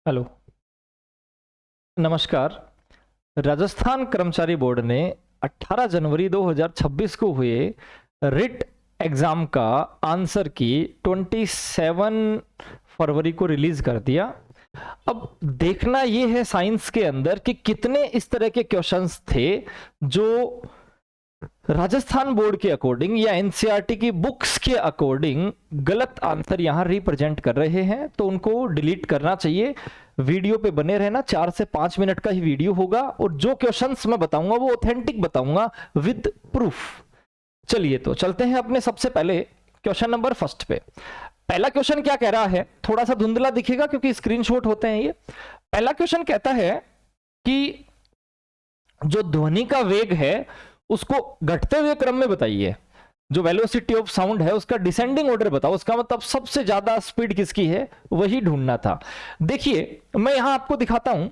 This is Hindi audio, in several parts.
हेलो, नमस्कार। राजस्थान कर्मचारी बोर्ड ने 18 जनवरी 2026 को हुए रिट एग्जाम का आंसर की 27 फरवरी को रिलीज कर दिया। अब देखना ये है साइंस के अंदर कि कितने इस तरह के क्वेश्चंस थे जो राजस्थान बोर्ड के अकॉर्डिंग या एनसीईआरटी की बुक्स के अकॉर्डिंग गलत आंसर यहां रिप्रेजेंट कर रहे हैं, तो उनको डिलीट करना चाहिए। वीडियो पे बने रहना, 4 से 5 मिनट का ही वीडियो होगा और जो क्वेश्चंस मैं बताऊंगा वो ऑथेंटिक बताऊंगा विद प्रूफ। चलिए तो चलते हैं अपने सबसे पहले क्वेश्चन नंबर फर्स्ट पे। पहला क्वेश्चन क्या कह रहा है, थोड़ा सा धुंधला दिखेगा क्योंकि स्क्रीनशॉट होते हैं ये। पहला क्वेश्चन कहता है कि जो ध्वनि का वेग है उसको घटते हुए क्रम में बताइए। जो वेलोसिटी ऑफ साउंड है उसका डिसेंडिंग ऑर्डर बताओ। उसका मतलब सबसे ज्यादा स्पीड किसकी है वही ढूंढना था। देखिए मैं यहां आपको दिखाता हूं,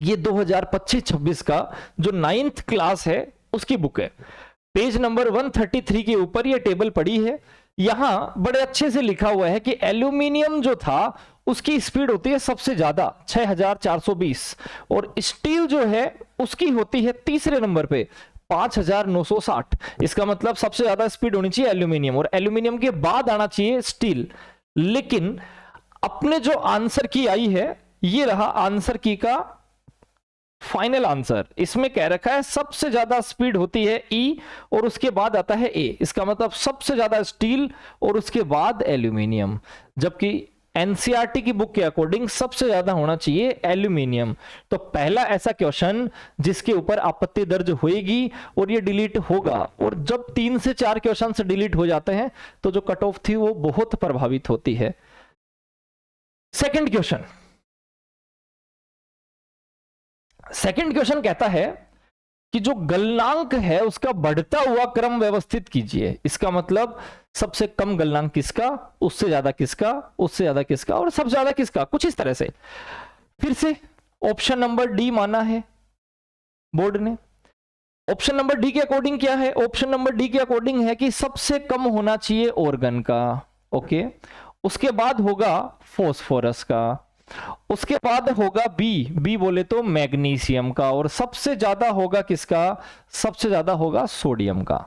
ये 2025-26 का जो 9th क्लास है उसकी बुक है। पेज नंबर 133 के ऊपर ये टेबल पड़ी है। यहां बड़े अच्छे से लिखा हुआ है कि एल्यूमिनियम जो था उसकी स्पीड होती है सबसे ज्यादा 6420 और स्टील जो है उसकी होती है तीसरे नंबर पे 5960। इसका मतलब सबसे ज्यादा स्पीड होनी चाहिए एल्यूमिनियम और एल्यूमिनियम के बाद आना चाहिए स्टील। लेकिन अपने जो आंसर की आई है ये रहा आंसर की का फाइनल आंसर। इसमें कह रखा है सबसे ज्यादा स्पीड होती है ई और उसके बाद आता है ए। इसका मतलब सबसे ज्यादा स्टील और उसके बाद एल्यूमिनियम, जबकि एनसीईआरटी की बुक के अकॉर्डिंग सबसे ज्यादा होना चाहिए एल्यूमिनियम। तो पहला ऐसा क्वेश्चन जिसके ऊपर आपत्ति दर्ज होएगी और ये डिलीट होगा। और जब 3 से 4 क्वेश्चन डिलीट हो जाते हैं तो जो कट ऑफ थी वो बहुत प्रभावित होती है। सेकंड क्वेश्चन, सेकंड क्वेश्चन कहता है कि जो गलनांक है उसका बढ़ता हुआ क्रम व्यवस्थित कीजिए। इसका मतलब सबसे कम गलनांक किसका, उससे ज्यादा किसका, उससे ज्यादा किसका और सबसे ज्यादा किसका, कुछ इस तरह से। फिर से ऑप्शन नंबर डी माना है बोर्ड ने। ऑप्शन नंबर डी के अकॉर्डिंग क्या है, ऑप्शन नंबर डी के अकॉर्डिंग है कि सबसे कम होना चाहिए ऑर्गन का। ओके, उसके बाद होगा फॉस्फोरस का, उसके बाद होगा बी बोले तो मैग्नीशियम का और सबसे ज्यादा होगा किसका, सबसे ज्यादा होगा सोडियम का।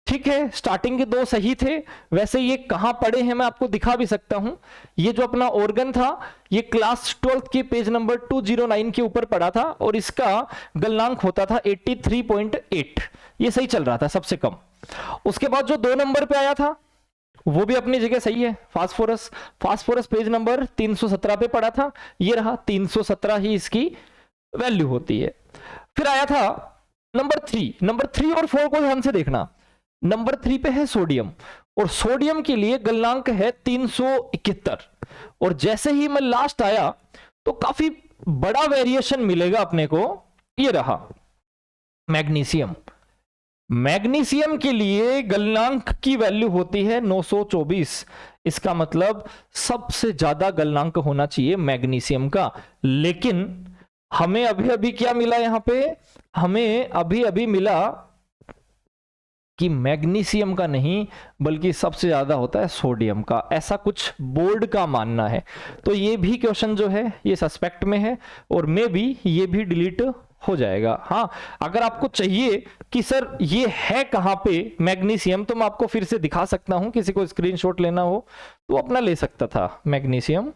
ठीक है, स्टार्टिंग के 2 सही थे। वैसे ये कहां पढ़े हैं मैं आपको दिखा भी सकता हूं। ये जो अपना ऑर्गन था ये क्लास 12th के पेज नंबर 209 के ऊपर पढ़ा था और इसका गलनांक होता था 83.8। ये सही चल रहा था सबसे कम। उसके बाद जो 2 नंबर पे आया था वो भी अपनी जगह सही है, फास्फोरस। फास्फोरस पेज नंबर 317 पे पड़ा था, ये रहा 317 ही इसकी वैल्यू होती है। फिर आया था नंबर 3। नंबर 3 और 4 को ध्यान से देखना। नंबर 3 पे है सोडियम और सोडियम के लिए गलनांक है 371 और जैसे ही मैं लास्ट आया तो काफी बड़ा वेरिएशन मिलेगा अपने को। ये रहा मैग्नीशियम। मैग्नीशियम के लिए गलनांक की वैल्यू होती है 924। इसका मतलब सबसे ज्यादा गलनांक होना चाहिए मैग्नीशियम का। लेकिन हमें अभी अभी क्या मिला यहां पे, हमें अभी अभी मिला कि मैग्नीशियम का नहीं बल्कि सबसे ज्यादा होता है सोडियम का। ऐसा कुछ बोर्ड का मानना है। तो ये भी क्वेश्चन जो है ये सस्पेक्ट में है और मे बी ये भी डिलीट हो जाएगा। हाँ, अगर आपको चाहिए कि सर ये है कहां पे मैग्नीशियम तो मैं आपको फिर से दिखा सकता हूं। किसी को स्क्रीनशॉट लेना हो तो अपना ले सकता था मैग्नीशियम।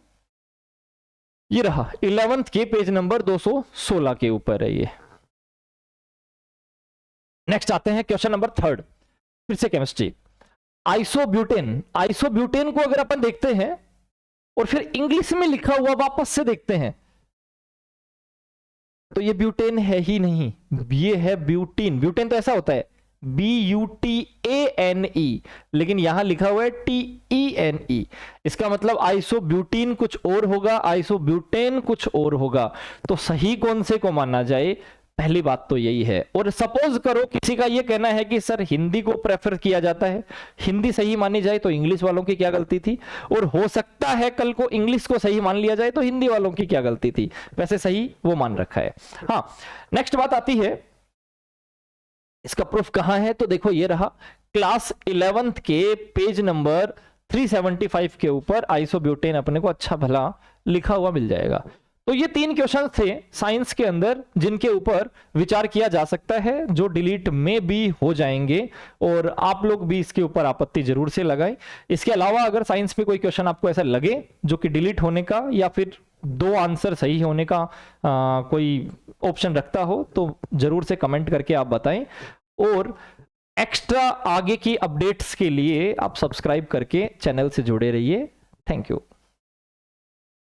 ये रहा 11th के पेज नंबर 216 के ऊपर है ये। नेक्स्ट आते हैं क्वेश्चन नंबर 3, फिर से केमिस्ट्री। आइसोब्यूटेन। आइसोब्यूटेन को अगर अपन देखते हैं और फिर इंग्लिश में लिखा हुआ वापस से देखते हैं तो ये ब्यूटेन है ही नहीं, ये है ब्यूटीन। ब्यूटेन तो ऐसा होता है BUTANE, लेकिन यहां लिखा हुआ है TENE। इसका मतलब आइसोब्यूटीन कुछ और होगा, आइसोब्यूटेन कुछ और होगा। तो सही कौन से को माना जाए, पहली बात तो यही है। और सपोज करो किसी का यह कहना है कि सर हिंदी को प्रेफर किया जाता है, हिंदी सही मानी जाए तो इंग्लिश वालों की क्या गलती थी, और हो सकता है कल को इंग्लिश को सही मान लिया जाए तो हिंदी वालों की क्या गलती थी। वैसे सही वो मान रखा है। हाँ, नेक्स्ट बात आती है इसका प्रूफ कहां है, तो देखो ये रहा क्लास 11th के पेज नंबर 375 के ऊपर आइसोब्यूटेन अपने को अच्छा भला लिखा हुआ मिल जाएगा। तो ये 3 क्वेश्चन थे साइंस के अंदर जिनके ऊपर विचार किया जा सकता है, जो डिलीट में भी हो जाएंगे, और आप लोग भी इसके ऊपर आपत्ति जरूर से लगाएं। इसके अलावा अगर साइंस में कोई क्वेश्चन आपको ऐसा लगे जो कि डिलीट होने का या फिर 2 आंसर सही होने का कोई ऑप्शन रखता हो तो जरूर से कमेंट करके आप बताएं। और एक्स्ट्रा आगे की अपडेट्स के लिए आप सब्सक्राइब करके चैनल से जुड़े रहिए। Thank you.